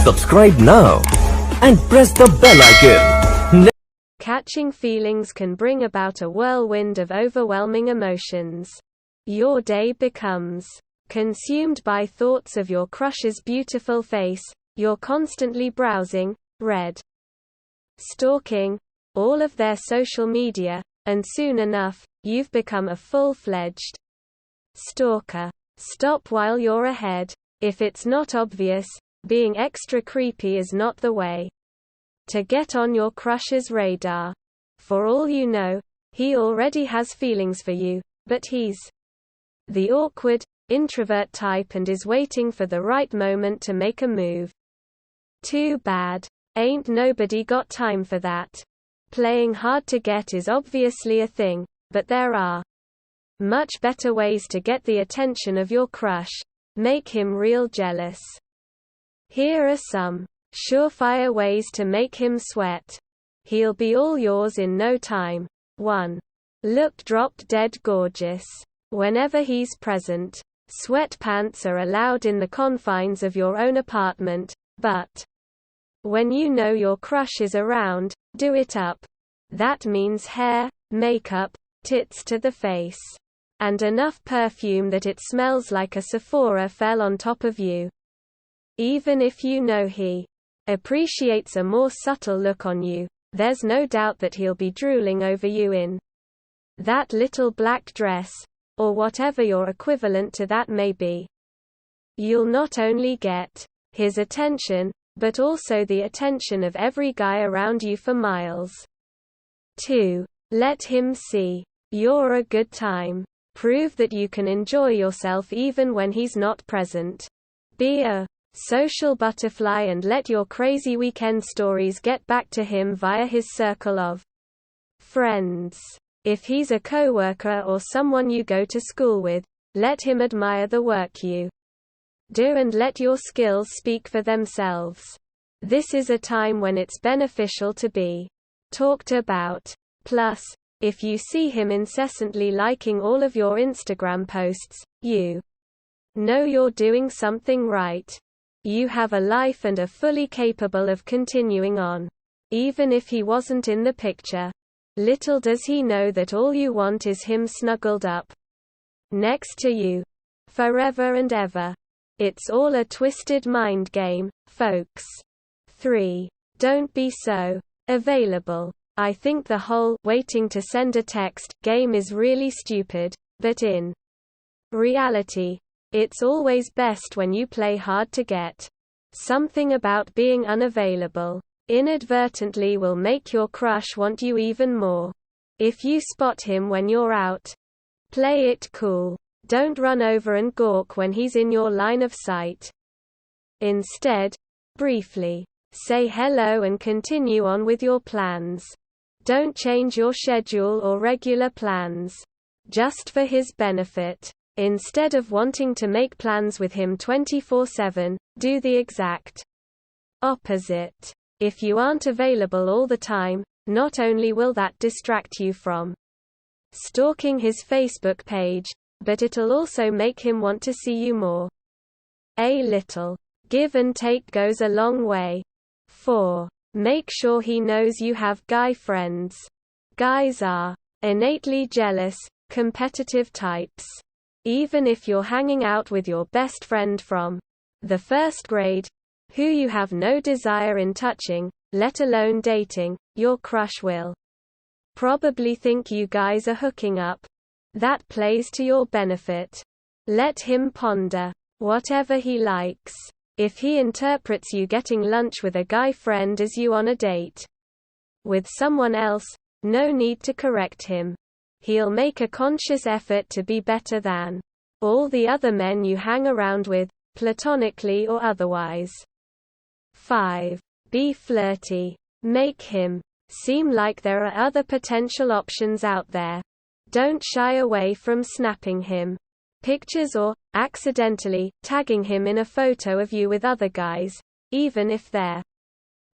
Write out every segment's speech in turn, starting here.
Subscribe now and press the bell icon. Catching feelings can bring about a whirlwind of overwhelming emotions. Your day becomes consumed by thoughts of your crush's beautiful face. You're constantly browsing, read, stalking all of their social media, and soon enough, you've become a full-fledged stalker. Stop while you're ahead. If it's not obvious, being extra creepy is not the way to get on your crush's radar. For all you know, he already has feelings for you, but he's the awkward, introvert type and is waiting for the right moment to make a move. Too bad. Ain't nobody got time for that. Playing hard to get is obviously a thing, but there are much better ways to get the attention of your crush. Make him real jealous. Here are some surefire ways to make him sweat. He'll be all yours in no time. 1. Look drop-dead gorgeous. Whenever he's present, sweatpants are allowed in the confines of your own apartment, but when you know your crush is around, do it up. That means hair, makeup, tits to the face, and enough perfume that it smells like a Sephora fell on top of you. Even if you know he appreciates a more subtle look on you, there's no doubt that he'll be drooling over you in that little black dress, or whatever your equivalent to that may be. You'll not only get his attention, but also the attention of every guy around you for miles. 2. Let him see you're a good time. Prove that you can enjoy yourself even when he's not present. Be a social butterfly and let your crazy weekend stories get back to him via his circle of friends. If he's a coworker or someone you go to school with, let him admire the work you do and let your skills speak for themselves. This is a time when it's beneficial to be talked about. Plus, if you see him incessantly liking all of your Instagram posts, you know you're doing something right. You have a life and are fully capable of continuing on, even if he wasn't in the picture. Little does he know that all you want is him snuggled up next to you forever and ever. It's all a twisted mind game, folks. 3. Don't be so available. I think the whole waiting to send a text game is really stupid, but in reality, it's always best when you play hard to get. Something about being unavailable inadvertently will make your crush want you even more. If you spot him when you're out, play it cool. Don't run over and gawk when he's in your line of sight. Instead, briefly say hello and continue on with your plans. Don't change your schedule or regular plans just for his benefit. Instead of wanting to make plans with him 24/7, do the exact opposite. If you aren't available all the time, not only will that distract you from stalking his Facebook page, but it'll also make him want to see you more. A little give and take goes a long way. 4. Make sure he knows you have guy friends. Guys are innately jealous, competitive types. Even if you're hanging out with your best friend from the first grade, who you have no desire in touching, let alone dating, your crush will probably think you guys are hooking up. That plays to your benefit. Let him ponder whatever he likes. If he interprets you getting lunch with a guy friend as you on a date with someone else, no need to correct him. He'll make a conscious effort to be better than all the other men you hang around with, platonically or otherwise. 5. Be flirty. Make him seem like there are other potential options out there. Don't shy away from snapping him pictures or, accidentally, tagging him in a photo of you with other guys, even if they're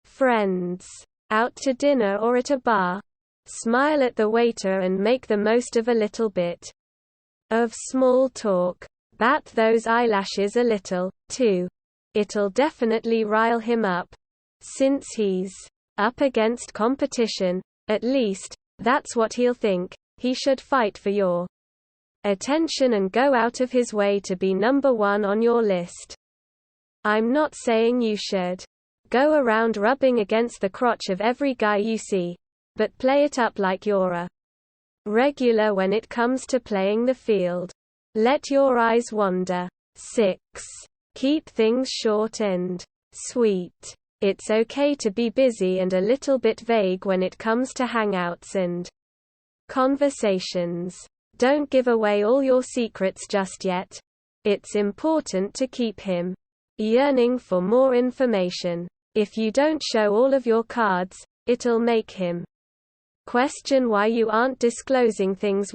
friends. Out to dinner or at a bar, smile at the waiter and make the most of a little bit of small talk. Bat those eyelashes a little, too. It'll definitely rile him up. Since he's up against competition, at least, that's what he'll think. He should fight for your attention and go out of his way to be number one on your list. I'm not saying you should go around rubbing against the crotch of every guy you see, but play it up like you're a regular when it comes to playing the field. Let your eyes wander. 6. Keep things short and sweet. It's okay to be busy and a little bit vague when it comes to hangouts and conversations. Don't give away all your secrets just yet. It's important to keep him yearning for more information. If you don't show all of your cards, it'll make him question why you aren't disclosing things